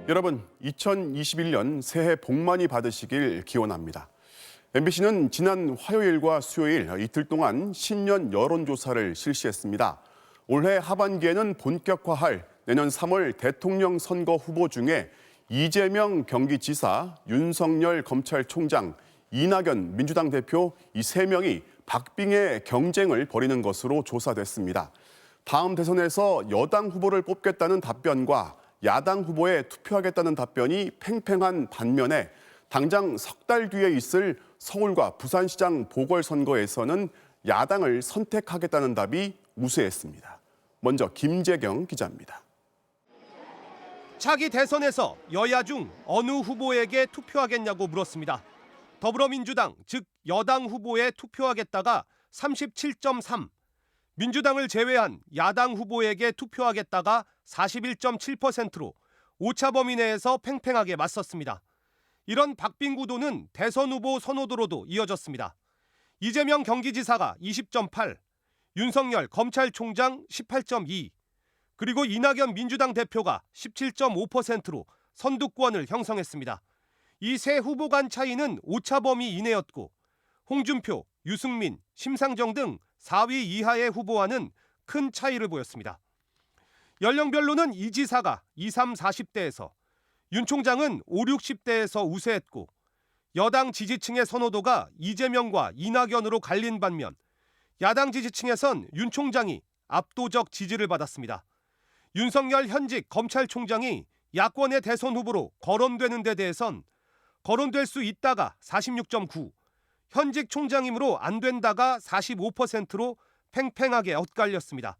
여러분, 2021년 새해 복 많이 받으시길 기원합니다. MBC는 지난 화요일과 수요일 이틀 동안 신년 여론조사를 실시했습니다. 올해 하반기에는 본격화할 내년 3월 대통령 선거 후보 중에 이재명 경기지사, 윤석열 검찰총장, 이낙연 민주당 대표 이 세 명이 박빙의 경쟁을 벌이는 것으로 조사됐습니다. 다음 대선에서 여당 후보를 뽑겠다는 답변과 야당 후보에 투표하겠다는 답변이 팽팽한 반면에 당장 석 달 뒤에 있을 서울과 부산시장 보궐선거에서는 야당을 선택하겠다는 답이 우세했습니다. 먼저 김재경 기자입니다. 차기 대선에서 여야 중 어느 후보에게 투표하겠냐고 물었습니다. 더불어민주당, 즉 여당 후보에 투표하겠다가 37.3, 민주당을 제외한 야당 후보에게 투표하겠다가 41.7%로 오차 범위 내에서 팽팽하게 맞섰습니다. 이런 박빙 구도는 대선 후보 선호도로도 이어졌습니다. 이재명 경기지사가 20.8, 윤석열 검찰총장 18.2, 그리고 이낙연 민주당 대표가 17.5%로 선두권을 형성했습니다. 이 세 후보 간 차이는 오차 범위 이내였고 홍준표, 유승민, 심상정 등 4위 이하의 후보와는 큰 차이를 보였습니다. 연령별로는 이 지사가 20, 40대에서 윤 총장은 5, 60대에서 우세했고 여당 지지층의 선호도가 이재명과 이낙연으로 갈린 반면 야당 지지층에선 윤 총장이 압도적 지지를 받았습니다. 윤석열 현직 검찰총장이 야권의 대선 후보로 거론되는 데 대해선 거론될 수 있다가 46.9, 현직 총장이므로 안 된다가 45%로 팽팽하게 엇갈렸습니다.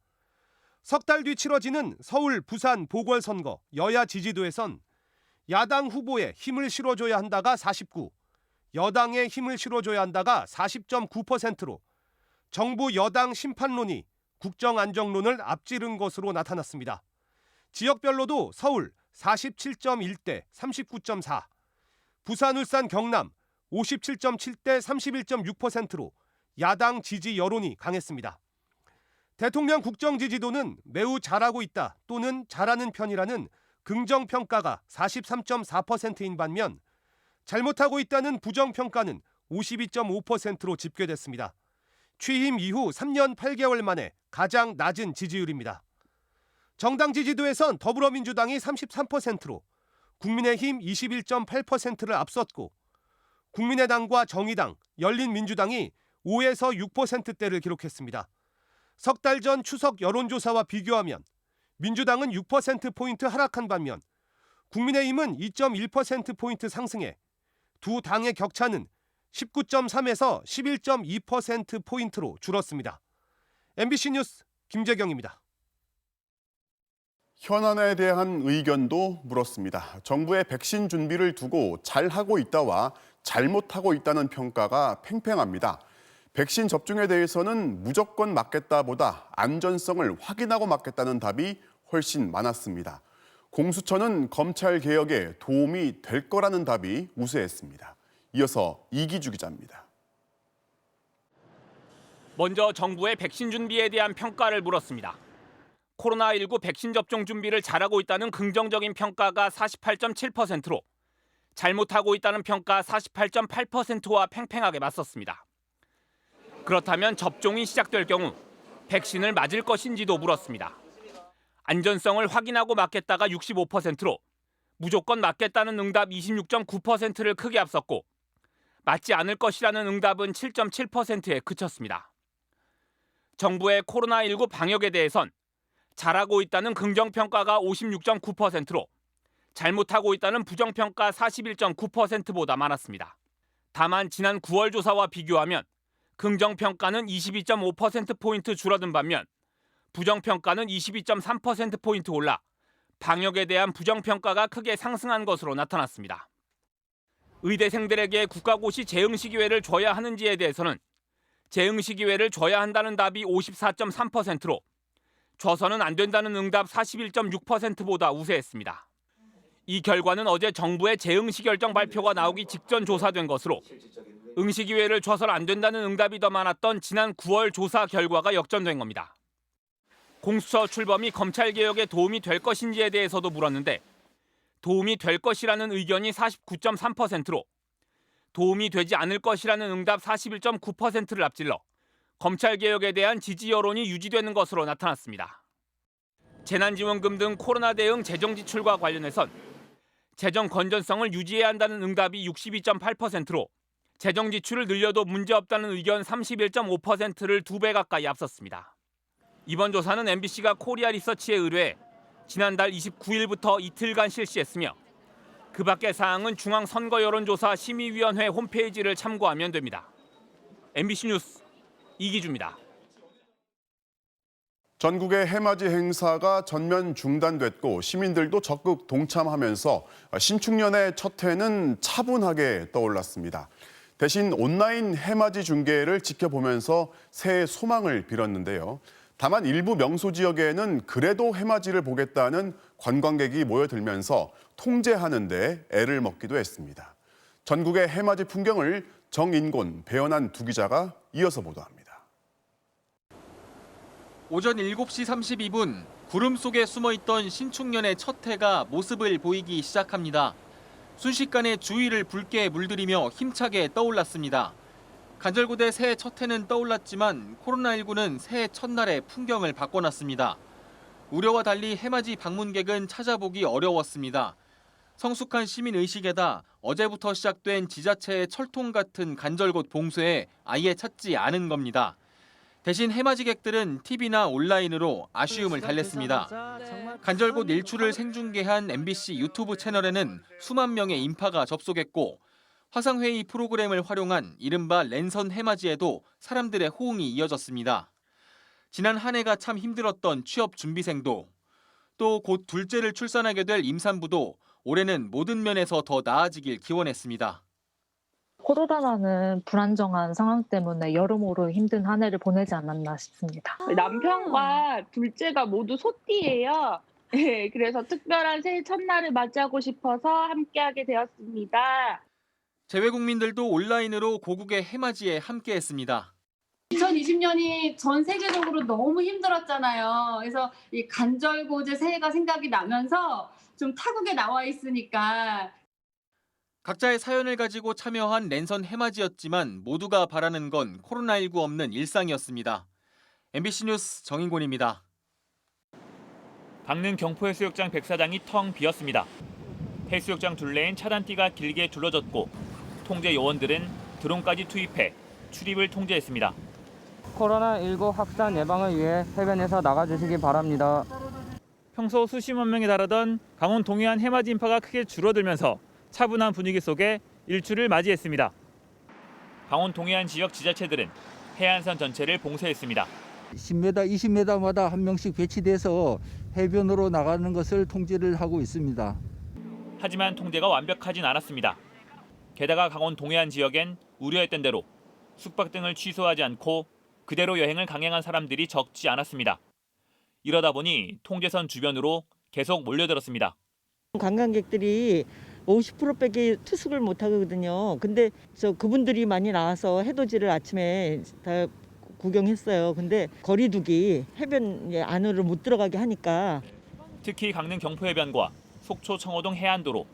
석 달 뒤 치러지는 서울, 부산 보궐선거 여야 지지도에선 야당 후보에 힘을 실어줘야 한다가 49, 여당에 힘을 실어줘야 한다가 40.9%로 정부 여당 심판론이 국정안정론을 앞지른 것으로 나타났습니다. 지역별로도 서울 47.1대 39.4, 부산, 울산, 경남 57.7대 31.6%로 야당 지지 여론이 강했습니다. 대통령 국정 지지도는 매우 잘하고 있다 또는 잘하는 편이라는 긍정평가가 43.4%인 반면 잘못하고 있다는 부정평가는 52.5%로 집계됐습니다. 취임 이후 3년 8개월 만에 가장 낮은 지지율입니다. 정당 지지도에선 더불어민주당이 33%로 국민의힘 21.8%를 앞섰고 국민의당과 정의당, 열린민주당이 5에서 6%대를 기록했습니다. 석 달 전 추석 여론조사와 비교하면 민주당은 6%포인트 하락한 반면 국민의힘은 2.1%포인트 상승해 두 당의 격차는 19.3에서 11.2%포인트로 줄었습니다. MBC 뉴스 김재경입니다. 현안에 대한 의견도 물었습니다. 정부의 백신 준비를 두고 잘하고 있다와 잘못하고 있다는 평가가 팽팽합니다. 백신 접종에 대해서는 무조건 맞겠다보다 안전성을 확인하고 맞겠다는 답이 훨씬 많았습니다. 공수처는 검찰 개혁에 도움이 될 거라는 답이 우세했습니다. 이어서 이기주 기자입니다. 먼저 정부의 백신 준비에 대한 평가를 물었습니다. 코로나19 백신 접종 준비를 잘하고 있다는 긍정적인 평가가 48.7%로 잘못하고 있다는 평가 48.8%와 팽팽하게 맞섰습니다. 그렇다면 접종이 시작될 경우 백신을 맞을 것인지도 물었습니다. 안전성을 확인하고 맞겠다가 65%로 무조건 맞겠다는 응답 26.9%를 크게 앞섰고 맞지 않을 것이라는 응답은 7.7%에 그쳤습니다. 정부의 코로나19 방역에 대해선 잘하고 있다는 긍정평가가 56.9%로 잘못하고 있다는 부정평가 41.9%보다 많았습니다. 다만 지난 9월 조사와 비교하면 긍정평가는 22.5%포인트 줄어든 반면 부정평가는 22.3%포인트 올라 방역에 대한 부정평가가 크게 상승한 것으로 나타났습니다. 의대생들에게 국가고시 재응시 기회를 줘야 하는지에 대해서는 재응시 기회를 줘야 한다는 답이 54.3%로 줘서는 안 된다는 응답 41.6%보다 우세했습니다. 이 결과는 어제 정부의 재응시 결정 발표가 나오기 직전 조사된 것으로 응시 기회를 줘서는 안 된다는 응답이 더 많았던 지난 9월 조사 결과가 역전된 겁니다. 공수처 출범이 검찰 개혁에 도움이 될 것인지에 대해서도 물었는데 도움이 될 것이라는 의견이 49.3%로 도움이 되지 않을 것이라는 응답 41.9%를 앞질러 검찰개혁에 대한 지지 여론이 유지되는 것으로 나타났습니다. 재난지원금 등 코로나 대응 재정 지출과 관련해선 재정 건전성을 유지해야 한다는 응답이 62.8%로 재정 지출을 늘려도 문제없다는 의견 31.5%를 2배 가까이 앞섰습니다. 이번 조사는 MBC가 코리아 리서치에 의뢰해 지난달 29일부터 이틀간 실시했으며 그 밖의 사항은 중앙선거여론조사 심의위원회 홈페이지를 참고하면 됩니다. MBC 뉴스 이기주입니다. 전국의 해맞이 행사가 전면 중단됐고 시민들도 적극 동참하면서 신축년의 첫 해는 차분하게 떠올랐습니다. 대신 온라인 해맞이 중계를 지켜보면서 새해 소망을 빌었는데요. 다만 일부 명소 지역에는 그래도 해맞이를 보겠다는 관광객이 모여들면서 통제하는 데 애를 먹기도 했습니다. 전국의 해맞이 풍경을 정인곤, 배현한 두 기자가 이어서 보도합니다. 오전 7시 32분 구름 속에 숨어있던 신축년의 첫 해가 모습을 보이기 시작합니다. 순식간에 주위를 붉게 물들이며 힘차게 떠올랐습니다. 간절곶의 새해 첫 해는 떠올랐지만 코로나19는 새해 첫날의 풍경을 바꿔놨습니다. 우려와 달리 해맞이 방문객은 찾아보기 어려웠습니다. 성숙한 시민의식에다 어제부터 시작된 지자체의 철통 같은 간절곶 봉쇄에 아예 찾지 않은 겁니다. 대신 해맞이객들은 TV나 온라인으로 아쉬움을 달랬습니다. 간절곶 일출을 생중계한 MBC 유튜브 채널에는 수만 명의 인파가 접속했고 화상회의 프로그램을 활용한 이른바 랜선 해맞이에도 사람들의 호응이 이어졌습니다. 지난 한 해가 참 힘들었던 취업 준비생도 또 곧 둘째를 출산하게 될 임산부도 올해는 모든 면에서 더 나아지길 기원했습니다. 코로나라는 불안정한 상황 때문에 여러모로 힘든 한 해를 보내지 않았나 싶습니다. 남편과 둘째가 모두 소띠예요. 네, 그래서 특별한 새해 첫날을 맞이하고 싶어서 함께하게 되었습니다. 재외국민들도 온라인으로 고국의 해맞이에 함께했습니다. 2020년이 전 세계적으로 너무 힘들었잖아요. 그래서 이 간절곶의 새해가 생각이 나면서 좀 타국에 나와 있으니까 각자의 사연을 가지고 참여한 랜선 해맞이였지만 모두가 바라는 건 코로나19 없는 일상이었습니다. MBC 뉴스 정인곤입니다. 강릉 경포해수욕장 백사장이 텅 비었습니다. 해수욕장 둘레엔 차단띠가 길게 둘러졌고 통제 요원들은 드론까지 투입해 출입을 통제했습니다. 코로나19 확산 예방을 위해 해변에서 나가주시기 바랍니다. 평소 수십만 명에 달하던 강원 동해안 해맞이 인파가 크게 줄어들면서 차분한 분위기 속에 일출을 맞이했습니다. 강원 동해안 지역 지자체들은 해안선 전체를 봉쇄했습니다. 10m, 20m마다 한 명씩 배치돼서 해변으로 나가는 것을 통제를 하고 있습니다. 하지만 통제가 완벽하진 않았습니다. 게다가 강원 동해안 지역엔 우려했던 대로 숙박 등을 취소하지 않고 그대로 여행을 강행한 사람들이 적지 않았습니다. 이러다 보니 통제선 주변으로 계속 몰려들었습니다. 관광객들이 50%밖에 투숙을 못 하거든요. 근데 그분들이 많이 나와서 해돋이를 아침에 다 구경했어요. 근데 거리두기 해변 안으로 못 들어가게 하니까. 특히 강릉 경포해변과 속초 청호동 해안도로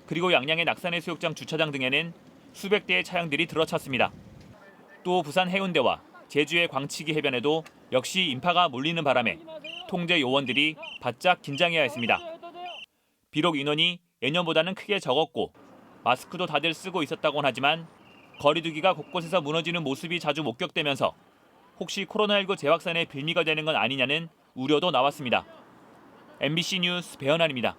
그리고 양양의 낙산해수욕장 주차장 등에는 수백 대의 차량들이 들어찼습니다. 또 부산 해운대와 제주의 광치기 해변에도 역시 인파가 몰리는 바람에 통제 요원들이 바짝 긴장해야 했습니다. 비록 인원이 예년보다는 크게 적었고 마스크도 다들 쓰고 있었다곤 하지만 거리두기가 곳곳에서 무너지는 모습이 자주 목격되면서 혹시 코로나19 재확산의 빌미가 되는 건 아니냐는 우려도 나왔습니다. MBC 뉴스 배현환입니다.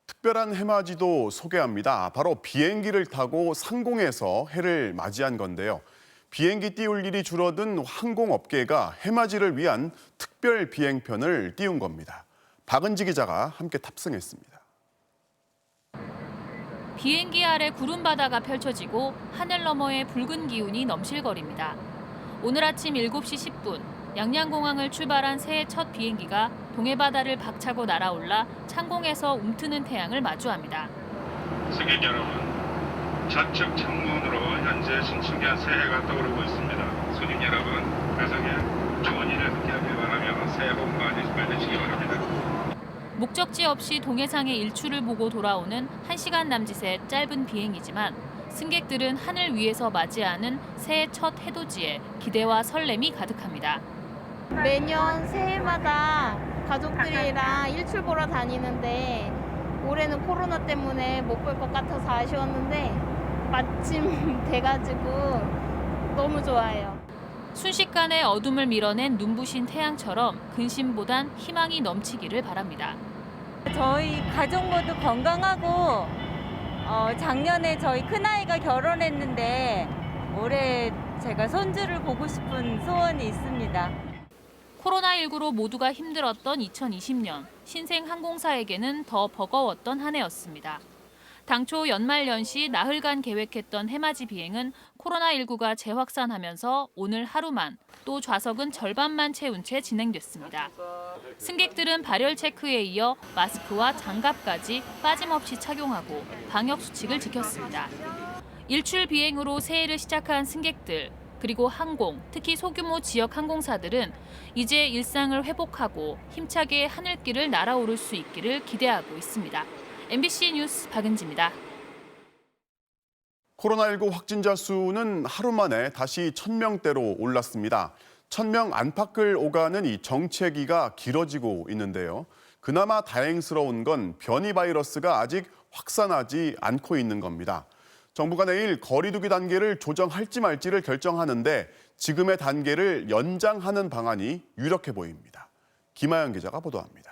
특별한 해맞이도 소개합니다. 바로 비행기를 타고 상공에서 해를 맞이한 건데요. 비행기 띄울 일이 줄어든 항공업계가 해맞이를 위한 특별 비행편을 띄운 겁니다. 박은지 기자가 함께 탑승했습니다. 비행기 아래 구름바다가 펼쳐지고 하늘 너머에 붉은 기운이 넘실거립니다. 오늘 아침 7시 10분 양양공항을 출발한 새해 첫 비행기가 동해바다를 박차고 날아올라 창공에서 움트는 태양을 마주합니다. 승객 여러분, 좌측 창문으로 현재 신축년 새해가 떠오르고 있습니다. 손님 여러분, 배석에 좋은 일을 함께하길 바라며 새해 복 많이 받으시기 바랍니다. 목적지 없이 동해상의 일출을 보고 돌아오는 1시간 남짓의 짧은 비행이지만 승객들은 하늘 위에서 맞이하는 새해 첫 해돋이에 기대와 설렘이 가득합니다. 매년 새해마다 가족들이랑 일출 보러 다니는데 올해는 코로나 때문에 못 볼 것 같아서 아쉬웠는데 마침 돼가지고 너무 좋아요. 순식간에 어둠을 밀어낸 눈부신 태양처럼 근심보단 희망이 넘치기를 바랍니다. 저희 가족 모두 건강하고 작년에 저희 큰아이가 결혼했는데 올해 제가 손주를 보고 싶은 소원이 있습니다. 코로나19로 모두가 힘들었던 2020년, 신생 항공사에게는 더 버거웠던 한 해였습니다. 당초 연말연시 나흘간 계획했던 해맞이 비행은 코로나19가 재확산하면서 오늘 하루만, 또 좌석은 절반만 채운 채 진행됐습니다. 승객들은 발열 체크에 이어 마스크와 장갑까지 빠짐없이 착용하고 방역 수칙을 지켰습니다. 일출 비행으로 새해를 시작한 승객들, 그리고 항공, 특히 소규모 지역 항공사들은 이제 일상을 회복하고 힘차게 하늘길을 날아오를 수 있기를 기대하고 있습니다. MBC 뉴스 박은지입니다. 코로나19 확진자 수는 하루 만에 다시 1,000명대로 올랐습니다. 1,000명 안팎을 오가는 이 정체기가 길어지고 있는데요. 그나마 다행스러운 건 변이 바이러스가 아직 확산하지 않고 있는 겁니다. 정부가 내일 거리 두기 단계를 조정할지 말지를 결정하는데 지금의 단계를 연장하는 방안이 유력해 보입니다. 김아연 기자가 보도합니다.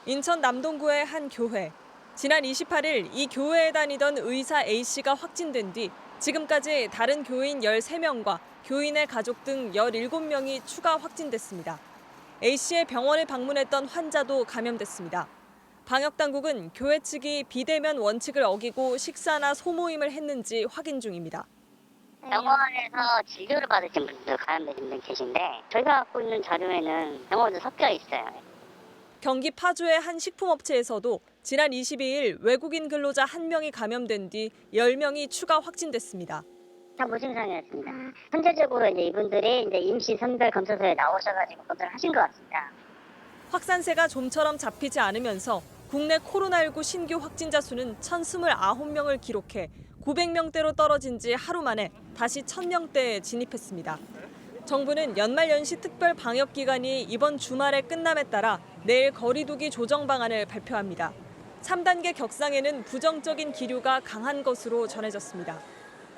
인천 남동구의 한 교회. 지난 28일 이 교회에 다니던 의사 A씨가 확진된 뒤 지금까지 다른 교인 13명과 교인의 가족 등 17명이 추가 확진됐습니다. A씨의 병원을 방문했던 환자도 감염됐습니다. 방역당국은 교회 측이 비대면 원칙을 어기고 식사나 소모임을 했는지 확인 중입니다. 병원에서 진료를 받으신 분들 감염되신 분 계신데 저희가 갖고 있는 자료에는 병원도 섞여 있어요. 경기 파주의 한 식품업체에서도 지난 22일 외국인 근로자 1명이 감염된 뒤 10명이 추가 확진됐습니다. 다 무증상이었습니다. 현재적으로 이분들이 임시 선별 검사소에 나오셔가지고 검사를 하신 것 같습니다. 확산세가 좀처럼 잡히지 않으면서 국내 코로나19 신규 확진자 수는 1,029명을 기록해 900명대로 떨어진 지 하루 만에 다시 1,000명대에 진입했습니다. 정부는 연말연시 특별 방역 기간이 이번 주말에 끝남에 따라 내일 거리 두기 조정 방안을 발표합니다. 3단계 격상에는 부정적인 기류가 강한 것으로 전해졌습니다.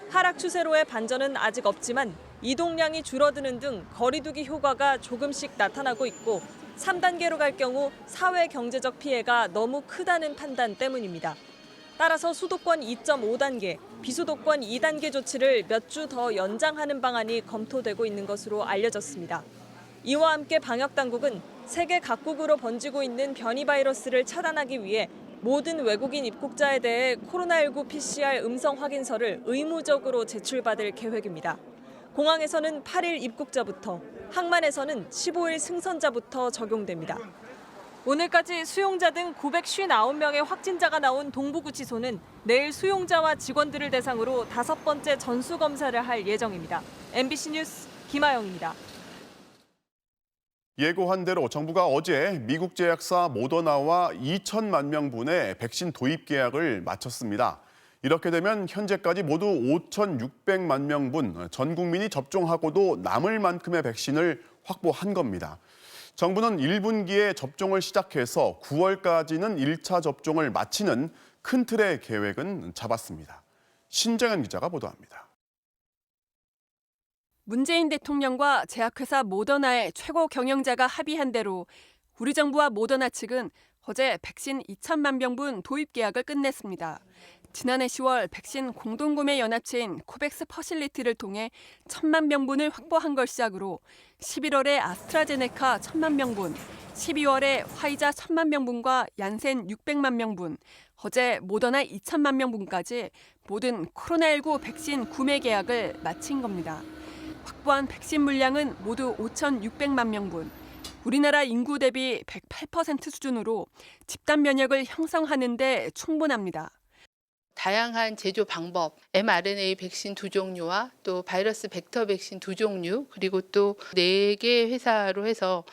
하락 추세로의 반전은 아직 없지만 이동량이 줄어드는 등 거리 두기 효과가 조금씩 나타나고 있고 3단계로 갈 경우 사회 경제적 피해가 너무 크다는 판단 때문입니다. 따라서 수도권 2.5단계, 비수도권 2단계 조치를 몇 주 더 연장하는 방안이 검토되고 있는 것으로 알려졌습니다. 이와 함께 방역당국은 세계 각국으로 번지고 있는 변이 바이러스를 차단하기 위해 모든 외국인 입국자에 대해 코로나19 PCR 음성 확인서를 의무적으로 제출받을 계획입니다. 공항에서는 8일 입국자부터, 항만에서는 15일 승선자부터 적용됩니다. 오늘까지 수용자 등 959명의 확진자가 나온 동부구치소는 내일 수용자와 직원들을 대상으로 5번째 전수검사를 할 예정입니다. MBC 뉴스 김아영입니다. 예고한 대로 정부가 어제 미국 제약사 모더나와 2천만 명분의 백신 도입 계약을 마쳤습니다. 이렇게 되면 현재까지 모두 5,600만 명분 전 국민이 접종하고도 남을 만큼의 백신을 확보한 겁니다. 정부는 1분기에 접종을 시작해서 9월까지는 1차 접종을 마치는 큰 틀의 계획은 잡았습니다. 신정현 기자가 보도합니다. 문재인 대통령과 제약회사 모더나의 최고 경영자가 합의한 대로 우리 정부와 모더나 측은 어제 백신 2천만 명분 도입 계약을 끝냈습니다. 지난해 10월 백신 공동구매 연합체인 코백스 퍼실리티를 통해 1,000만 명분을 확보한 걸 시작으로 11월에 아스트라제네카 1,000만 명분, 12월에 화이자 1,000만 명분과 얀센 600만 명분, 어제 모더나 2천만 명분까지 모든 코로나19 백신 구매 계약을 마친 겁니다. 확보한 백신 물량은 모두 5,600만 명분. 우리나라 인구 대비 108% 수준으로 집단 면역을 형성하는 데 충분합니다. 다양한 제조 방법, mRNA 백신 2종류와 또 바이러스 벡터 백신 2종류, 그리고 또 4개 회사로 해서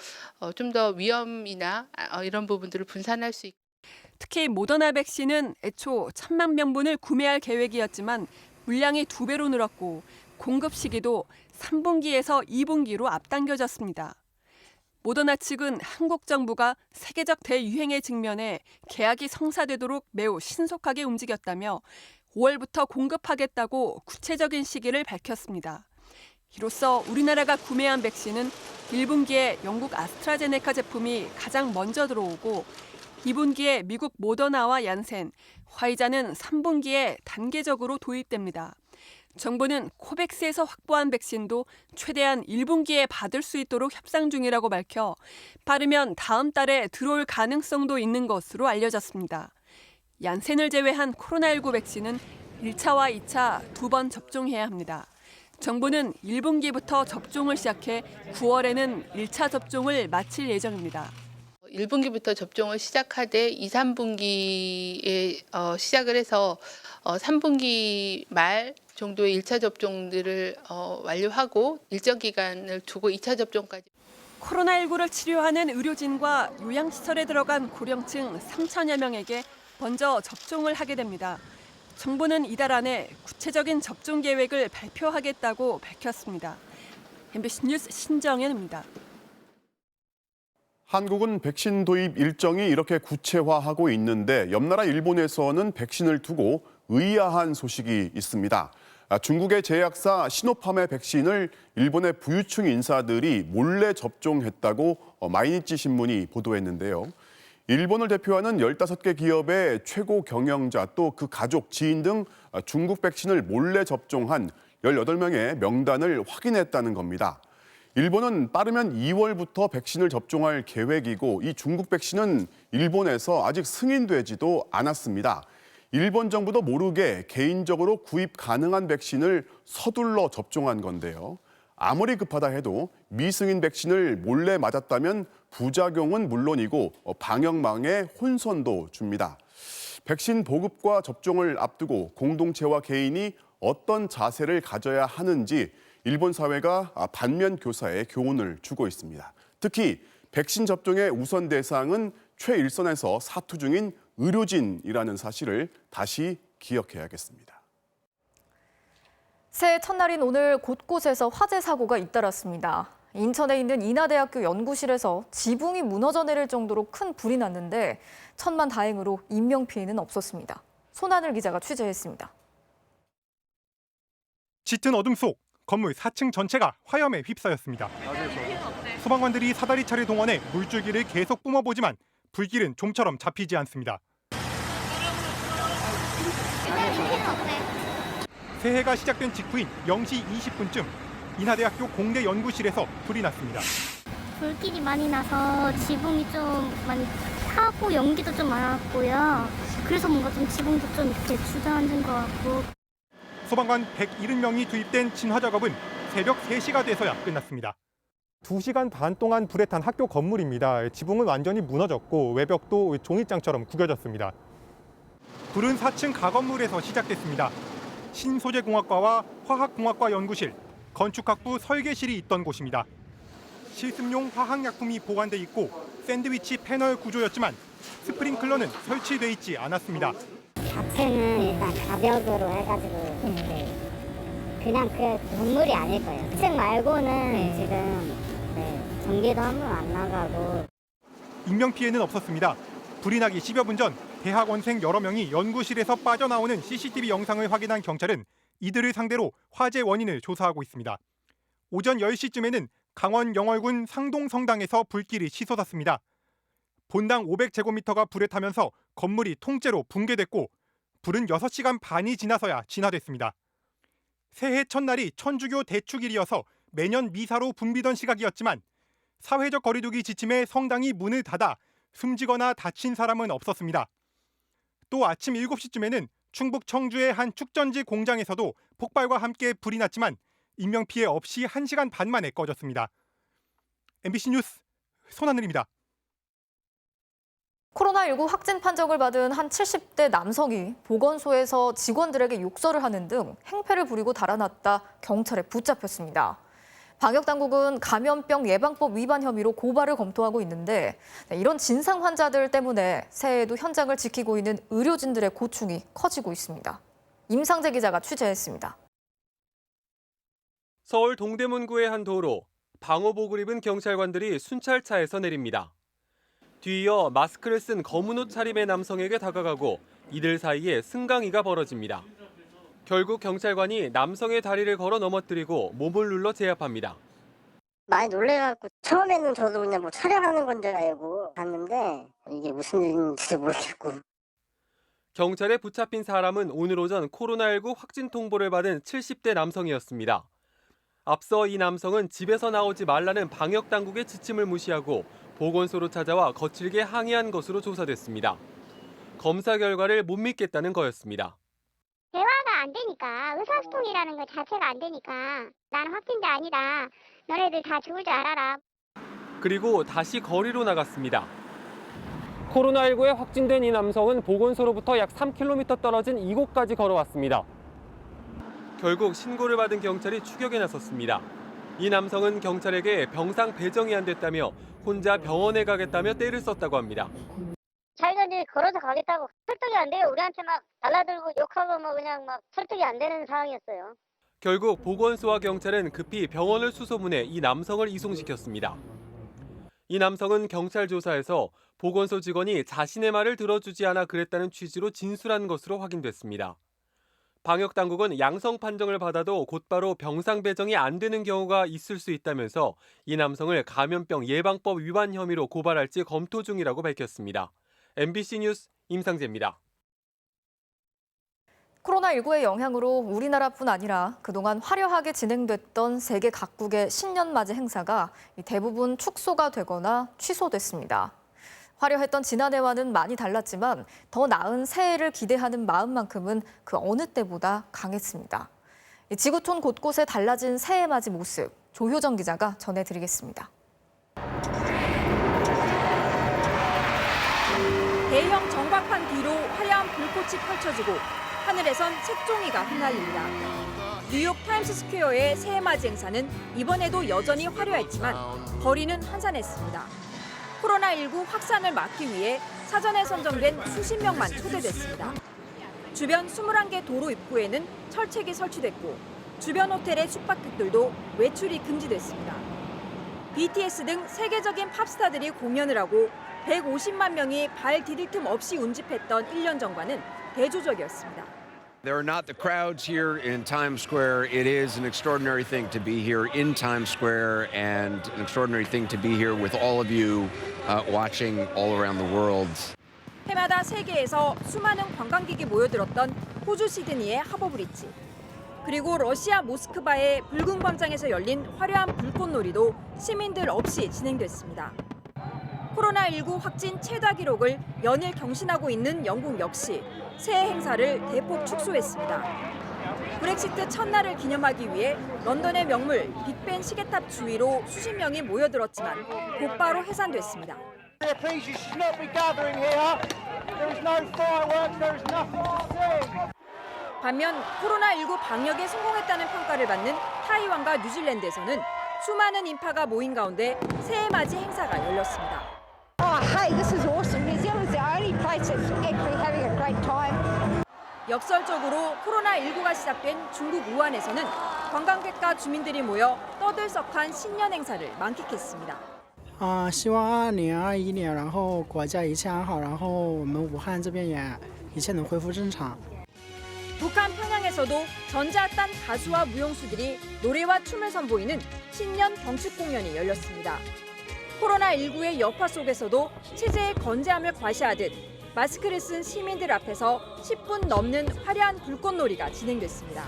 좀 더 위험이나 이런 부분들을 분산할 수 있고. 특히 모더나 백신은 애초 1,000만 명분을 구매할 계획이었지만 물량이 2배로 늘었고 공급 시기도 3분기에서 2분기로 앞당겨졌습니다. 모더나 측은 한국 정부가 세계적 대유행에 직면해 계약이 성사되도록 매우 신속하게 움직였다며 5월부터 공급하겠다고 구체적인 시기를 밝혔습니다. 이로써 우리나라가 구매한 백신은 1분기에 영국 아스트라제네카 제품이 가장 먼저 들어오고 2분기에 미국 모더나와 얀센, 화이자는 3분기에 단계적으로 도입됩니다. 정부는 코백스에서 확보한 백신도 최대한 1분기에 받을 수 있도록 협상 중이라고 밝혀 빠르면 다음 달에 들어올 가능성도 있는 것으로 알려졌습니다. 얀센을 제외한 코로나19 백신은 1차와 2차 2번 접종해야 합니다. 정부는 1분기부터 접종을 시작해 9월에는 1차 접종을 마칠 예정입니다. 1분기부터 접종을 시작하되 2, 3분기에 시작을 해서 3분기 말 정도의 1차 접종들을 완료하고 일정 기간을 두고 2차 접종까지. 코로나19를 치료하는 의료진과 요양시설에 들어간 고령층 3천여 명에게 먼저 접종을 하게 됩니다. 정부는 이달 안에 구체적인 접종 계획을 발표하겠다고 밝혔습니다. MBC 뉴스 신정현입니다. 한국은 백신 도입 일정이 이렇게 구체화하고 있는데 옆 나라 일본에서는 백신을 두고 의아한 소식이 있습니다. 중국의 제약사 시노팜의 백신을 일본의 부유층 인사들이 몰래 접종했다고 마이니치 신문이 보도했는데요. 일본을 대표하는 15개 기업의 최고 경영자 또 그 가족, 지인 등 중국 백신을 몰래 접종한 18명의 명단을 확인했다는 겁니다. 일본은 빠르면 2월부터 백신을 접종할 계획이고 이 중국 백신은 일본에서 아직 승인되지도 않았습니다. 일본 정부도 모르게 개인적으로 구입 가능한 백신을 서둘러 접종한 건데요. 아무리 급하다 해도 미승인 백신을 몰래 맞았다면 부작용은 물론이고 방역망에 혼선도 줍니다. 백신 보급과 접종을 앞두고 공동체와 개인이 어떤 자세를 가져야 하는지 일본 사회가 반면 교사에 교훈을 주고 있습니다. 특히 백신 접종의 우선 대상은 최일선에서 사투 중인 의료진이라는 사실을 다시 기억해야겠습니다. 새해 첫날인 오늘 곳곳에서 화재 사고가 잇따랐습니다. 인천에 있는 인하대학교 연구실에서 지붕이 무너져 내릴 정도로 큰 불이 났는데 천만다행으로 인명피해는 없었습니다. 손하늘 기자가 취재했습니다. 짙은 어둠 속 건물 4층 전체가 화염에 휩싸였습니다. 소방관들이 사다리차를 동원해 물줄기를 계속 뿜어보지만 불길은 좀처럼 잡히지 않습니다. 새해가 시작된 직후인 0시 20분쯤 인하대학교 공대 연구실에서 불이 났습니다. 불길이 많이 나서 지붕이 좀 많이 타고 연기도 좀 많았고요. 그래서 뭔가 좀 지붕도 좀 이렇게 주저앉은 것 같고. 소방관 170명이 투입된 진화 작업은 새벽 3시가 돼서야 끝났습니다. 2시간 반 동안 불에 탄 학교 건물입니다. 지붕은 완전히 무너졌고 외벽도 종이장처럼 구겨졌습니다. 불은 4층 가건물에서 시작됐습니다. 신소재공학과와 화학공학과 연구실, 건축학부 설계실이 있던 곳입니다. 실습용 화학약품이 보관돼 있고 샌드위치 패널 구조였지만 스프링클러는 설치돼 있지 않았습니다. 자체는 일단 가벽으로 해가지고 그냥 그 건물이 아닐 거예요. 2층 말고는 지금 전기도 한 번 안 나가고. 인명피해는 없었습니다. 불이 나기 10여 분 전 대학원생 여러 명이 연구실에서 빠져나오는 CCTV 영상을 확인한 경찰은 이들을 상대로 화재 원인을 조사하고 있습니다. 오전 10시쯤에는 강원 영월군 상동성당에서 불길이 치솟았습니다. 본당 500제곱미터가 불에 타면서 건물이 통째로 붕괴됐고 불은 6시간 반이 지나서야 진화됐습니다. 새해 첫날이 천주교 대축일이어서 매년 미사로 붐비던 시각이었지만 사회적 거리두기 지침에 성당이 문을 닫아 숨지거나 다친 사람은 없었습니다. 또 아침 7시쯤에는 충북 청주의 한 축전지 공장에서도 폭발과 함께 불이 났지만 인명피해 없이 1시간 반 만에 꺼졌습니다. MBC 뉴스 손하늘입니다. 코로나19 확진 판정을 받은 한 70대 남성이 보건소에서 직원들에게 욕설을 하는 등 행패를 부리고 달아났다 경찰에 붙잡혔습니다. 방역당국은 감염병 예방법 위반 혐의로 고발을 검토하고 있는데 이런 진상 환자들 때문에 새해에도 현장을 지키고 있는 의료진들의 고충이 커지고 있습니다. 임상재 기자가 취재했습니다. 서울 동대문구의 한 도로, 방호복을 입은 경찰관들이 순찰차에서 내립니다. 뒤이어 마스크를 쓴 검은 옷 차림의 남성에게 다가가고 이들 사이에 승강이가 벌어집니다. 결국 경찰관이 남성의 다리를 걸어 넘어뜨리고 몸을 눌러 제압합니다. 많이 놀래갖고 처음에는 저도 그냥 뭐 촬영하는 건 줄 알고 봤는데 이게 무슨 일인지 모르겠고. 경찰에 붙잡힌 사람은 오늘 오전 코로나19 확진 통보를 받은 70대 남성이었습니다. 앞서 이 남성은 집에서 나오지 말라는 방역당국의 지침을 무시하고 보건소로 찾아와 거칠게 항의한 것으로 조사됐습니다. 검사 결과를 못 믿겠다는 거였습니다. 대화가 안 되니까, 의사소통이라는 것 자체가 안 되니까 나는 확진자 아니다. 너네들 다 죽을 줄 알아라. 그리고 다시 거리로 나갔습니다. 코로나19에 확진된 이 남성은 보건소로부터 약 3km 떨어진 이곳까지 걸어왔습니다. 결국 신고를 받은 경찰이 추격에 나섰습니다. 이 남성은 경찰에게 병상 배정이 안 됐다며 혼자 병원에 가겠다며 떼를 썼다고 합니다. 자기가 이제 걸어서 가겠다고 설득이 안 돼요. 우리한테 막 달라들고 욕하고 뭐 그냥 막 설득이 안 되는 상황이었어요. 결국 보건소와 경찰은 급히 병원을 수소문해 이 남성을 이송시켰습니다. 이 남성은 경찰 조사에서 보건소 직원이 자신의 말을 들어주지 않아 그랬다는 취지로 진술한 것으로 확인됐습니다. 방역당국은 양성 판정을 받아도 곧바로 병상 배정이 안 되는 경우가 있을 수 있다면서 이 남성을 감염병 예방법 위반 혐의로 고발할지 검토 중이라고 밝혔습니다. MBC 뉴스 임상재입니다. 코로나19의 영향으로 우리나라뿐 아니라 그동안 화려하게 진행됐던 세계 각국의 신년맞이 행사가 대부분 축소가 되거나 취소됐습니다. 화려했던 지난해와는 많이 달랐지만 더 나은 새해를 기대하는 마음만큼은 그 어느 때보다 강했습니다. 지구촌 곳곳에 달라진 새해맞이 모습, 조효정 기자가 전해드리겠습니다. 대형 전광판 뒤로 화려한 불꽃이 펼쳐지고 하늘에선 색종이가 휘날립니다. 뉴욕 타임스스퀘어의 새해맞이 행사는 이번에도 여전히 화려했지만 거리는 한산했습니다. 코로나19 확산을 막기 위해 사전에 선정된 수십 명만 초대됐습니다. 주변 21개 도로 입구에는 철책이 설치됐고 주변 호텔의 숙박객들도 외출이 금지됐습니다. BTS 등 세계적인 팝스타들이 공연을 하고 150만 명이 발 디딜 틈 없이 운집했던 1년 전과는 대조적이었습니다. There are not the crowds here in Times Square. It is an extraordinary thing to be here in Times Square and an extraordinary thing to be here with all of you watching all around the world. 해마다 세계에서 수많은 관광객이 모여들었던 호주 시드니의 하버 브릿지. 그리고 러시아 모스크바의 붉은 광장에서 열린 화려한 불꽃놀이도 시민들 없이 진행됐습니다. 코로나19 확진 최다 기록을 연일 경신하고 있는 영국 역시 새해 행사를 대폭 축소했습니다. 브렉시트 첫날을 기념하기 위해 런던의 명물 빅벤 시계탑 주위로 수십 명이 모여들었지만 곧바로 해산됐습니다. 반면 코로나19 방역에 성공했다는 평가를 받는 타이완과 뉴질랜드에서는 수많은 인파가 모인 가운데 새해맞이 행사가 열렸습니다. Hey, this is awesome. New Zealand's the only place that's actually having a great time. 역설적으로 코로나19가 시작된 중국 우한에서는 관광객과 주민들이 모여 떠들썩한 신년 행사를 만끽했습니다. 希望2021年然后国家一切安好然后我们武汉这边也一切能恢复正常 북한 평양에서도 전자단 가수와 무용수들이 노래와 춤을 선보이는 신년 경축 공연이 열렸습니다. 코로나19의 여파 속에서도 체제의 건재함을 과시하듯 마스크를 쓴 시민들 앞에서 10분 넘는 화려한 불꽃놀이가 진행됐습니다.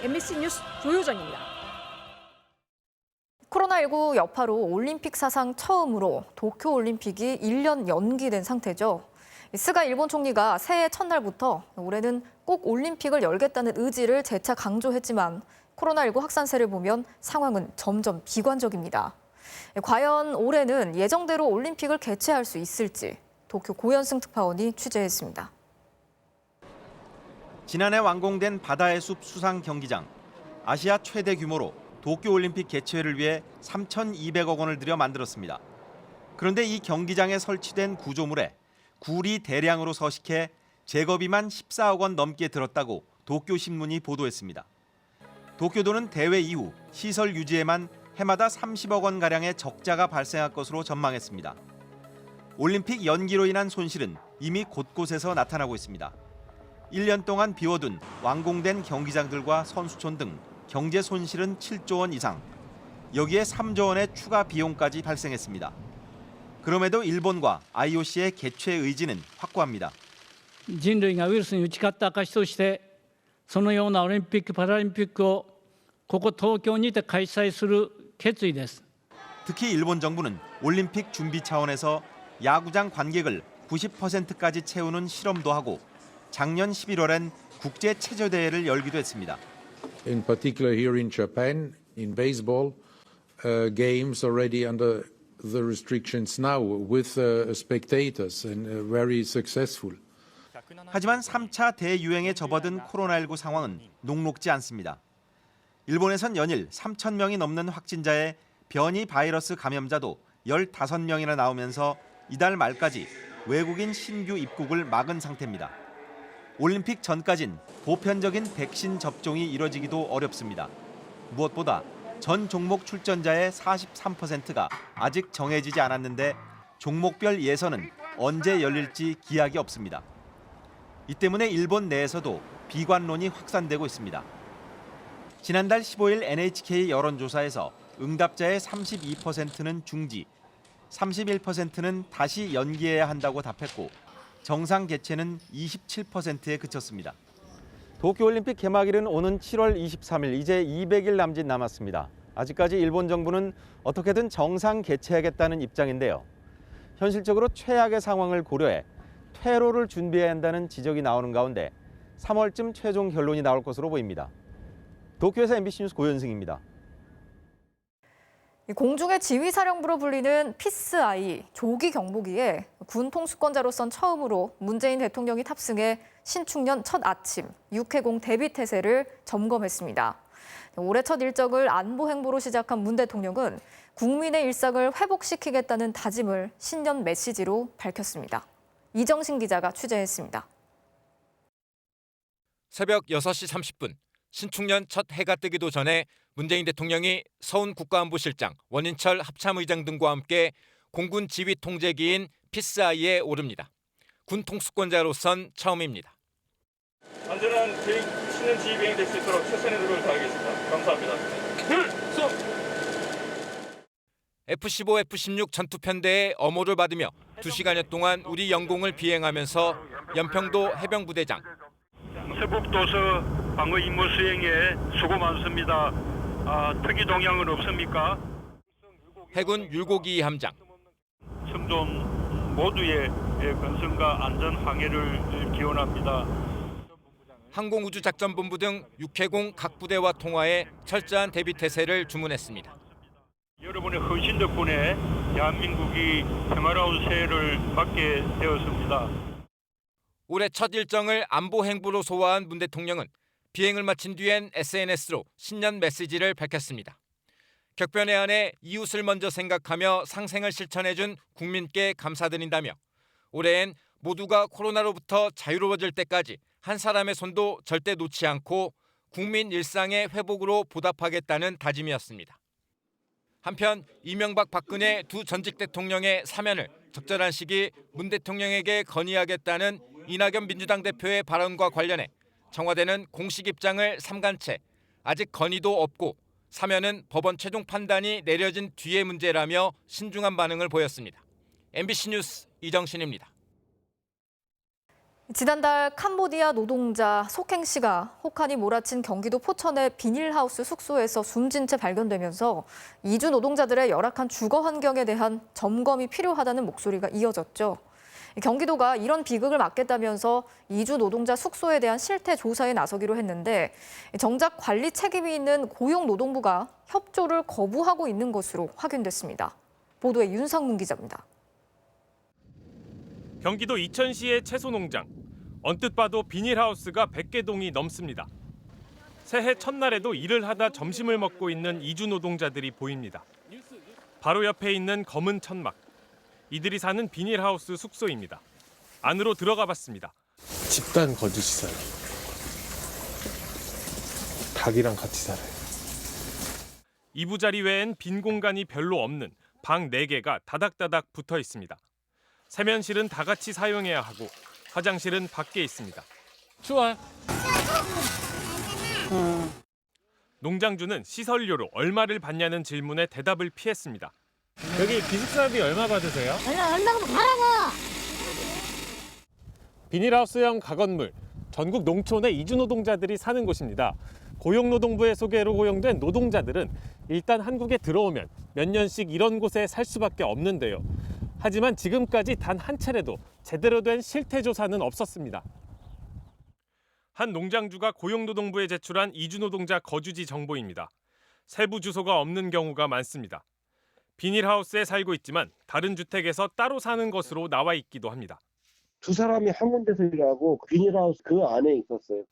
MBC 뉴스 조효정입니다. 코로나19 여파로 올림픽 사상 처음으로 도쿄올림픽이 1년 연기된 상태죠. 스가 일본 총리가 새해 첫날부터 올해는 꼭 올림픽을 열겠다는 의지를 재차 강조했지만 코로나19 확산세를 보면 상황은 점점 비관적입니다. 과연 올해는 예정대로 올림픽을 개최할 수 있을지 도쿄 고현승 특파원이 취재했습니다. 지난해 완공된 바다의 숲 수상 경기장. 아시아 최대 규모로 도쿄올림픽 개최를 위해 3,200억 원을 들여 만들었습니다. 그런데 이 경기장에 설치된 구조물에 굴이 대량으로 서식해 제거비만 14억 원 넘게 들었다고 도쿄신문이 보도했습니다. 도쿄도는 대회 이후 시설 유지에만 해마다 30억 원가량의 적자가 발생할 것으로 전망했습니다. 올림픽 연기로 인한 손실은 이미 곳곳에서 나타나고 있습니다. 1년 동안 비워둔 완공된 경기장들과 선수촌 등 경제 손실은 7조 원 이상, 여기에 3조 원의 추가 비용까지 발생했습니다. 그럼에도 일본과 IOC의 개최 의지는 확고합니다. 人類がウイルスに打ち勝った証としてそのようなオリンピック・パラリンピックをここ東京にて開催する決意です。 특히 일본 정부는 올림픽 준비 차원에서 야구장 관객을 90%까지 채우는 실험도 하고 작년 11월엔 국제 체조 대회를 열기도 했습니다. In particular here in Japan, in baseball, games already under the restrictions now with spectators and very successful. 하지만 3차 대유행에 접어든 코로나19 상황은 녹록지 않습니다. 일본에선 연일 3,000명이 넘는 확진자의 변이 바이러스 감염자도 15명이나 나오면서 이달 말까지 외국인 신규 입국을 막은 상태입니다. 올림픽 전까진 보편적인 백신 접종이 이뤄지기도 어렵습니다. 무엇보다 전 종목 출전자의 43%가 아직 정해지지 않았는데 종목별 예선은 언제 열릴지 기약이 없습니다. 이 때문에 일본 내에서도 비관론이 확산되고 있습니다. 지난달 15일 NHK 여론조사에서 응답자의 32%는 중지, 31%는 다시 연기해야 한다고 답했고 정상 개최는 27%에 그쳤습니다. 도쿄올림픽 개막일은 오는 7월 23일, 이제 200일 남짓 남았습니다. 아직까지 일본 정부는 어떻게든 정상 개최하겠다는 입장인데요. 현실적으로 최악의 상황을 고려해 퇴로를 준비해야 한다는 지적이 나오는 가운데 3월쯤 최종 결론이 나올 것으로 보입니다. 도쿄에서 MBC 뉴스 고현승입니다. 공중의 지휘사령부로 불리는 피스아이 조기 경보기에 군 통수권자로선 처음으로 문재인 대통령이 탑승해 신축년 첫 아침 6회공 대비태세를 점검했습니다. 올해 첫 일정을 안보 행보로 시작한 문 대통령은 국민의 일상을 회복시키겠다는 다짐을 신년 메시지로 밝혔습니다. 이정신 기자가 취재했습니다. 새벽 6시 30분 신축년 첫 해가 뜨기도 전에 문재인 대통령이 서훈 국가안보실장, 원인철 합참의장 등과 함께 공군 지휘통제기인 피스아이에 오릅니다. 군 통수권자로선 처음입니다. 안전한 신년 지휘 비행이 될 수 있도록 최선의 노력을 다하겠습니다. 감사합니다. F-15, F-16 전투편대의 엄호를 받으며 2시간여 동안 우리 영공을 비행하면서 연평도 해병부대장, 세북도서 방어 임무 수행에 수고 많습니다. 특이 동향은 없습니까? 해군 율곡이 함장, 승종 모두의 건승과 안전 항해를 기원합니다. 항공우주작전본부 등 6회공 각 부대와 통화해 철저한 대비태세를 주문했습니다. 여러분의 헌신 덕분에 대한민국이 평화로운 새해를 맞게 되었습니다. 올해 첫 일정을 안보 행보로 소화한 문 대통령은 비행을 마친 뒤엔 SNS로 신년 메시지를 밝혔습니다. 격변에 한해 이웃을 먼저 생각하며 상생을 실천해준 국민께 감사드린다며 올해엔 모두가 코로나로부터 자유로워질 때까지 한 사람의 손도 절대 놓지 않고 국민 일상의 회복으로 보답하겠다는 다짐이었습니다. 한편 이명박 박근혜 두 전직 대통령의 사면을 적절한 시기 문 대통령에게 건의하겠다는 이낙연 민주당 대표의 발언과 관련해 청와대는 공식 입장을 삼간 채 아직 건의도 없고 사면은 법원 최종 판단이 내려진 뒤의 문제라며 신중한 반응을 보였습니다. MBC 뉴스 이정신입니다. 지난달 캄보디아 노동자 속행 씨가 혹한이 몰아친 경기도 포천의 비닐하우스 숙소에서 숨진 채 발견되면서 이주 노동자들의 열악한 주거 환경에 대한 점검이 필요하다는 목소리가 이어졌죠. 경기도가 이런 비극을 막겠다면서 이주 노동자 숙소에 대한 실태 조사에 나서기로 했는데 정작 관리 책임이 있는 고용노동부가 협조를 거부하고 있는 것으로 확인됐습니다. 보도에 윤상문 기자입니다. 경기도 이천시의 채소 농장. 언뜻 봐도 비닐하우스가 100개 동이 넘습니다. 새해 첫날에도 일을 하다 점심을 먹고 있는 이주 노동자들이 보입니다. 바로 옆에 있는 검은 천막. 이들이 사는 비닐하우스 숙소입니다. 안으로 들어가 봤습니다. 집단 거주시설. 닭이랑 같이 살아요. 이부자리 외엔 빈 공간이 별로 없는 방 4개가 다닥다닥 붙어 있습니다. 세면실은 다 같이 사용해야 하고 화장실은 밖에 있습니다. 추워요. 농장주는 시설료로 얼마를 받냐는 질문에 대답을 피했습니다. 여기 기숙사비 얼마 받으세요? 얼마가 가라고. 비닐하우스형 가건물, 전국 농촌의 이주 노동자들이 사는 곳입니다. 고용노동부의 소개로 고용된 노동자들은 일단 한국에 들어오면 몇 년씩 이런 곳에 살 수밖에 없는데요. 하지만 지금까지 단 한 차례도 제대로 된 실태 조사는 없었습니다. 한 농장주가 고용노동부에 제출한 이주 노동자 거주지 정보입니다. 세부 주소가 없는 경우가 많습니다. 비닐하우스에 살고 있지만 다른 주택에서 따로 사는 것으로 나와 있기도 합니다. 두 사람이 한 군데서 일하고 비닐하우스 그 안에 있었어요.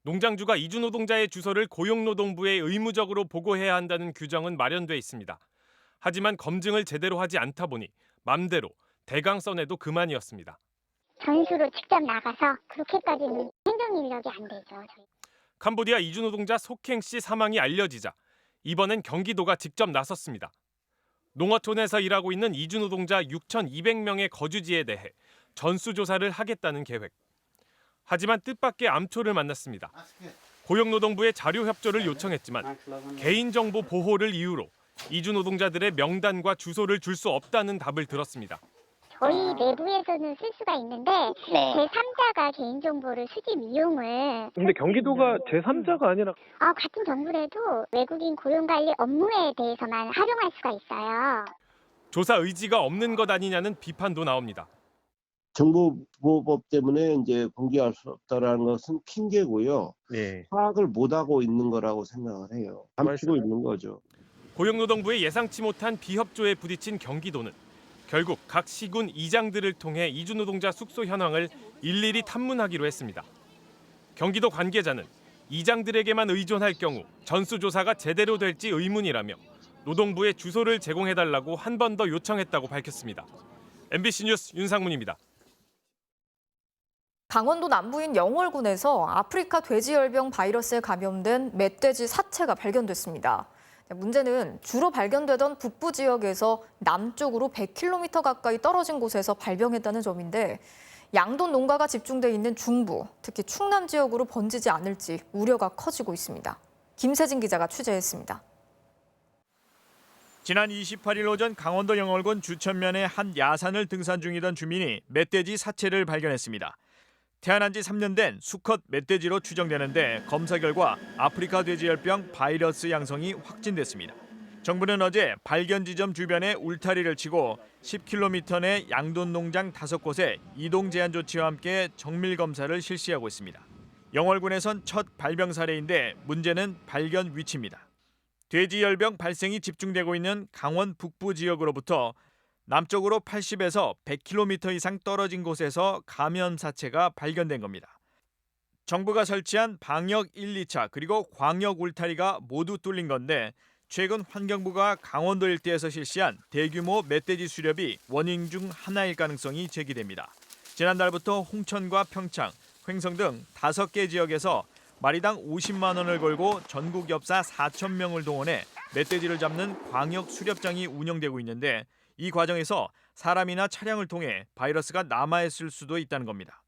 농장주가 이주 노동자의 주소를 고용노동부에 의무적으로 보고해야 한다는 규정은 마련돼 있습니다. 하지만 검증을 제대로 하지 않다 보니 맘대로 대강 써내도 그만이었습니다. 전수로 직접 나가서 그렇게까지는 행정 인력이 안 되죠. 캄보디아 이주 노동자 속행 씨 사망이 알려지자 이번엔 경기도가 직접 나섰습니다. 농어촌에서 일하고 있는 이주 노동자 6,200명의 거주지에 대해 전수조사를 하겠다는 계획. 하지만 뜻밖의 암초를 만났습니다. 고용노동부에 자료 협조를 요청했지만 개인정보 보호를 이유로 이주 노동자들의 명단과 주소를 줄 수 없다는 답을 들었습니다. 저희 내부에서는 쓸 수가 있는데 제3자가 개인정보를 수집 이용을. 근데 경기도가 제3자가 아니라 같은 정부라도 외국인 고용관리 업무에 대해서만 활용할 수가 있어요. 조사 의지가 없는 것 아니냐는 비판도 나옵니다. 정보보호법 때문에 이제 공개할 수 없다라는 것은 핑계고요. 파악을 못하고 있는 거라고 생각을 해요. 감추고 있는 거죠. 고용노동부의 예상치 못한 비협조에 부딪힌 경기도는 결국 각 시군 이장들을 통해 이주 노동자 숙소 현황을 일일이 탐문하기로 했습니다. 경기도 관계자는 이장들에게만 의존할 경우 전수조사가 제대로 될지 의문이라며 노동부에 주소를 제공해달라고 한 번 더 요청했다고 밝혔습니다. MBC 뉴스 윤상문입니다. 강원도 남부인 영월군에서 아프리카 돼지열병 바이러스에 감염된 멧돼지 사체가 발견됐습니다. 문제는 주로 발견되던 북부 지역에서 남쪽으로 100km 가까이 떨어진 곳에서 발병했다는 점인데 양돈 농가가 집중돼 있는 중부, 특히 충남 지역으로 번지지 않을지 우려가 커지고 있습니다. 김세진 기자가 취재했습니다. 지난 28일 오전 강원도 영월군 주천면의 한 야산을 등산 중이던 주민이 멧돼지 사체를 발견했습니다. 태어난 지 3년 된 수컷 멧돼지로 추정되는데 검사 결과 아프리카 돼지열병 바이러스 양성이 확진됐습니다. 정부는 어제 발견 지점 주변에 울타리를 치고 10km 내 양돈 농장 5곳에 이동 제한 조치와 함께 정밀 검사를 실시하고 있습니다. 영월군에선 첫 발병 사례인데 문제는 발견 위치입니다. 돼지열병 발생이 집중되고 있는 강원 북부 지역으로부터 남쪽으로 80에서 100km 이상 떨어진 곳에서 감염 사체가 발견된 겁니다. 정부가 설치한 방역 1, 2차 그리고 광역 울타리가 모두 뚫린 건데 최근 환경부가 강원도 일대에서 실시한 대규모 멧돼지 수렵이 원인 중 하나일 가능성이 제기됩니다. 지난달부터 홍천과 평창, 횡성 등 5개 지역에서 마리당 50만 원을 걸고 전국 엽사 4,000명을 동원해 멧돼지를 잡는 광역 수렵장이 운영되고 있는데 이 과정에서 사람이나 차량을 통해 바이러스가 남아있을 수도 있다는 겁니다.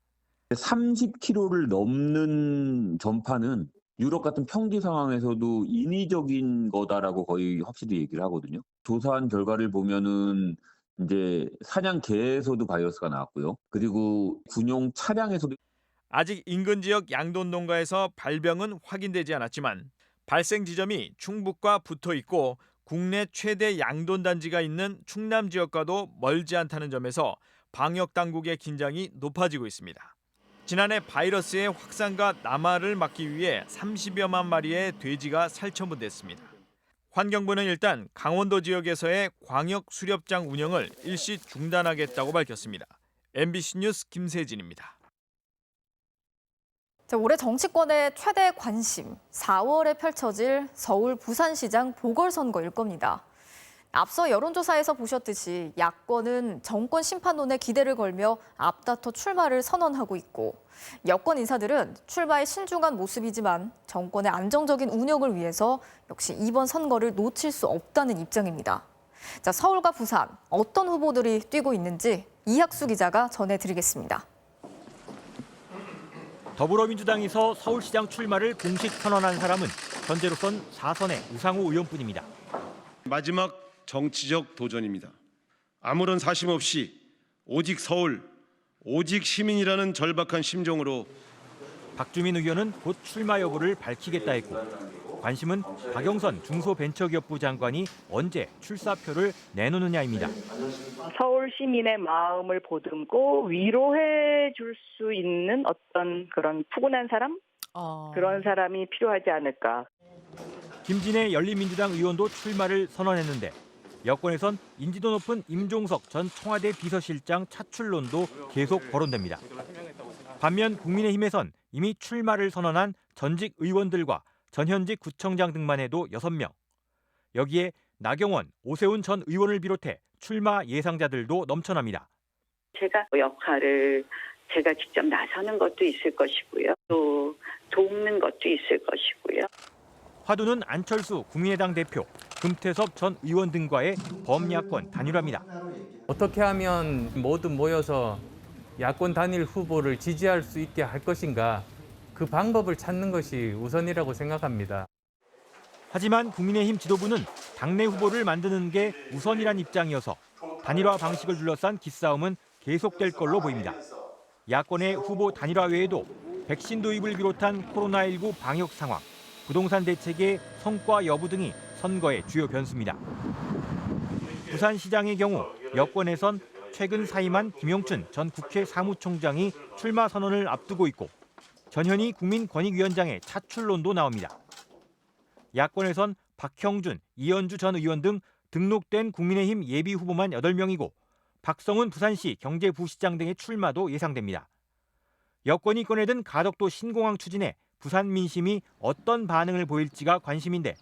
30km를 넘는 전파는 유럽 같은 평지 상황에서도 인위적인 거다라고 거의 확실히 얘기를 하거든요. 조사한 결과를 보면은 이제 사냥개에서도 바이러스가 나왔고요. 그리고 군용 차량에서도 아직 인근 지역 양돈 농가에서 발병은 확인되지 않았지만 발생 지점이 충북과 붙어 있고 국내 최대 양돈 단지가 있는 충남 지역과도 멀지 않다는 점에서 방역 당국의 긴장이 높아지고 있습니다. 지난해 바이러스의 확산과 남하를 막기 위해 30여만 마리의 돼지가 살처분됐습니다. 환경부는 일단 강원도 지역에서의 광역 수렵장 운영을 일시 중단하겠다고 밝혔습니다. MBC 뉴스 김세진입니다. 자, 올해 정치권의 최대 관심, 4월에 펼쳐질 서울 부산시장 보궐선거일 겁니다. 앞서 여론조사에서 보셨듯이 야권은 정권 심판론에 기대를 걸며 앞다퉈 출마를 선언하고 있고, 여권 인사들은 출마에 신중한 모습이지만 정권의 안정적인 운영을 위해서 역시 이번 선거를 놓칠 수 없다는 입장입니다. 자, 서울과 부산 어떤 후보들이 뛰고 있는지 이학수 기자가 전해드리겠습니다. 더불어민주당에서 서울시장 출마를 공식 선언한 사람은 현재로선 4선의 우상호 의원뿐입니다. 마지막 정치적 도전입니다. 아무런 사심 없이 오직 서울, 오직 시민이라는 절박한 심정으로 박주민 의원은 곧 출마 여부를 밝히겠다 했고, 관심은 박영선 중소벤처기업부 장관이 언제 출사표를 내놓느냐입니다. 서울 시민의 마음을 보듬고 위로해 줄 수 있는 어떤 그런 푸근한 사람? 그런 사람이 필요하지 않을까. 김진애 열린민주당 의원도 출마를 선언했는데, 여권에선 인지도 높은 임종석 전 청와대 비서실장 차출론도 계속 거론됩니다. 반면 국민의힘에선 이미 출마를 선언한 전직 의원들과 전현직 구청장 등만 해도 6명. 여기에 나경원, 오세훈 전 의원을 비롯해 출마 예상자들도 넘쳐납니다. 제가 역할을 제가 직접 나서는 것도 있을 것이고요. 또 돕는 것도 있을 것이고요. 화두는 안철수 국민의당 대표, 금태섭 전 의원 등과의 범야권 단일화입니다. 어떻게 하면 모두 모여서 야권 단일 후보를 지지할 수 있게 할 것인가, 그 방법을 찾는 것이 우선이라고 생각합니다. 하지만 국민의힘 지도부는 당내 후보를 만드는 게 우선이란 입장이어서 단일화 방식을 둘러싼 기싸움은 계속될 걸로 보입니다. 야권의 후보 단일화 외에도 백신 도입을 비롯한 코로나19 방역 상황, 부동산 대책의 성과 여부 등이 선거의 주요 변수입니다. 부산시장의 경우 여권에선 최근 사임한 김용춘 전 국회 사무총장이 출마 선언을 앞두고 있고, 전현희 국민권익위원장의 차출론도 나옵니다. 야권에선 박형준, 이현주 전 의원 등 등록된 국민의힘 예비 후보만 8명이고, 박성훈 부산시 경제부시장 등의 출마도 예상됩니다. 여권이 꺼내든 가덕도 신공항 추진에 부산 민심이 어떤 반응을 보일지가 관심인데,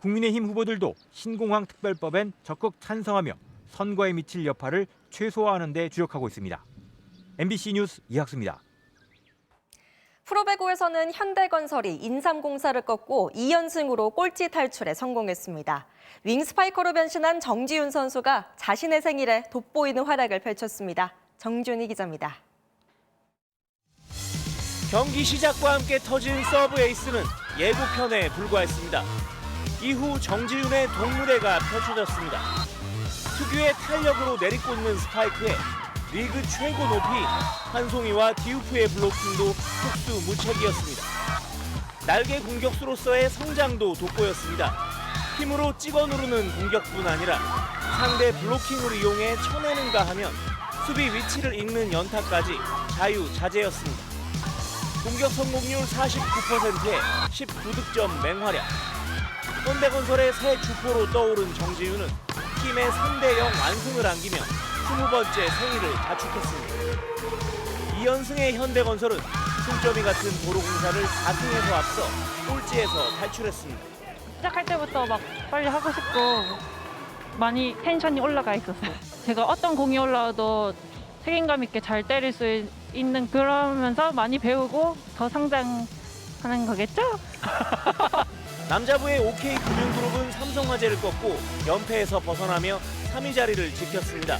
국민의힘 후보들도 신공항 특별법엔 적극 찬성하며 선거에 미칠 여파를 최소화하는 데 주력하고 있습니다. MBC 뉴스 이학수입니다. 프로배구에서는 현대건설이 인삼공사를 꺾고 2연승으로 꼴찌 탈출에 성공했습니다. 윙스파이커로 변신한 정지윤 선수가 자신의 생일에 돋보이는 활약을 펼쳤습니다. 정준희 기자입니다. 경기 시작과 함께 터진 서브 에이스는 예고편에 불과했습니다. 이후 정지윤의 동무대가 펼쳐졌습니다. 특유의 탄력으로 내리꽂는 스파이크에 리그 최고 높이 한송이와 디우프의 블로킹도 속수무책이었습니다. 날개 공격수로서의 성장도 돋보였습니다. 힘으로 찍어 누르는 공격뿐 아니라 상대 블로킹을 이용해 쳐내는가 하면 수비 위치를 읽는 연타까지 자유자재였습니다. 공격 성공률 49%에 19득점 맹활약. 현대건설의 새 주포로 떠오른 정지윤은 팀의 3대0 완승을 안기며 20번째 생일을 자축했습니다. 2연승의 현대건설은 승점이 같은 도로공사를 4승에서 앞서 꼴찌에서 탈출했습니다. 시작할 때부터 막 빨리 하고 싶고 많이 텐션이 올라가 있었어요. 제가 어떤 공이 올라와도 책임감 있게 잘 때릴 수 있는, 그러면서 많이 배우고 더 성장하는 거겠죠? 남자부의 OK금융그룹은 삼성화재를 꺾고 연패에서 벗어나며 3위 자리를 지켰습니다.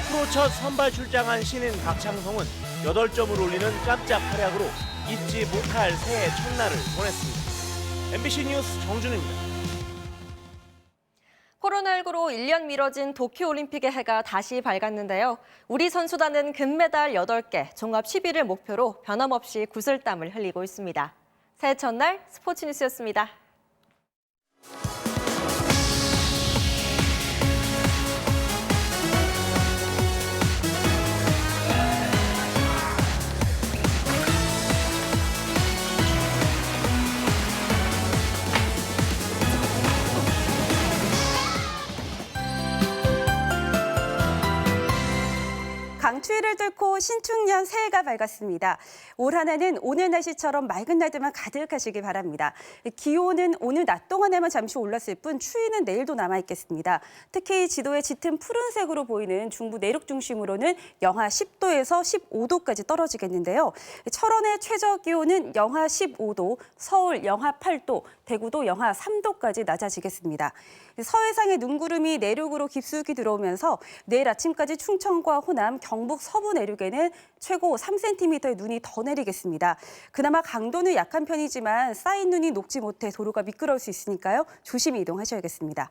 프로 첫 선발 출장한 신인 박창성은 8점을 올리는 깜짝 활약으로 잊지 못할 새해 첫날을 보냈습니다. MBC 뉴스 정준입니다. 코로나19로 1년 미뤄진 도쿄올림픽의 해가 다시 밝았는데요. 우리 선수단은 금메달 8개, 종합 10위를 목표로 변함없이 구슬땀을 흘리고 있습니다. 새해 첫날 스포츠 뉴스였습니다. 추위를 뚫고 신축년 새해가 밝았습니다. 올 한 해는 오늘 날씨처럼 맑은 날들만 가득하시길 바랍니다. 기온은 오늘 낮 동안에만 잠시 올랐을 뿐 추위는 내일도 남아있겠습니다. 특히 지도에 짙은 푸른색으로 보이는 중부 내륙 중심으로는 영하 10도에서 15도까지 떨어지겠는데요. 철원의 최저 기온은 영하 15도, 서울 영하 8도, 대구도 영하 3도까지 낮아지겠습니다. 서해상의 눈구름이 내륙으로 깊숙이 들어오면서 내일 아침까지 충청과 호남, 경북 서부 내륙에는 최고 3cm의 눈이 더 내리겠습니다. 그나마 강도는 약한 편이지만 쌓인 눈이 녹지 못해 도로가 미끄러울 수 있으니까요. 조심히 이동하셔야겠습니다.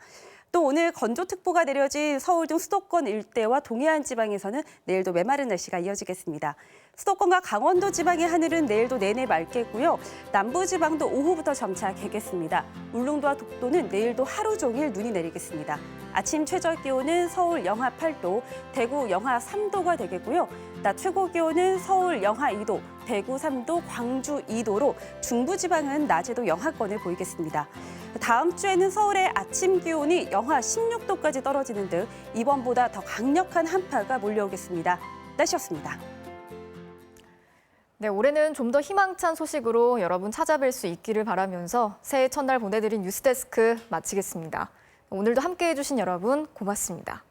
또 오늘 건조특보가 내려진 서울 등 수도권 일대와 동해안 지방에서는 내일도 메마른 날씨가 이어지겠습니다. 수도권과 강원도 지방의 하늘은 내일도 내내 맑겠고요. 남부 지방도 오후부터 점차 개겠습니다. 울릉도와 독도는 내일도 하루 종일 눈이 내리겠습니다. 아침 최저 기온은 서울 영하 8도, 대구 영하 3도가 되겠고요. 낮 최고 기온은 서울 영하 2도, 대구 3도, 광주 2도로 중부 지방은 낮에도 영하권을 보이겠습니다. 다음 주에는 서울의 아침 기온이 영하 16도까지 떨어지는 등 이번보다 더 강력한 한파가 몰려오겠습니다. 날씨였습니다. 네, 올해는 좀 더 희망찬 소식으로 여러분 찾아뵐 수 있기를 바라면서 새해 첫날 보내드린 뉴스데스크 마치겠습니다. 오늘도 함께해 주신 여러분 고맙습니다.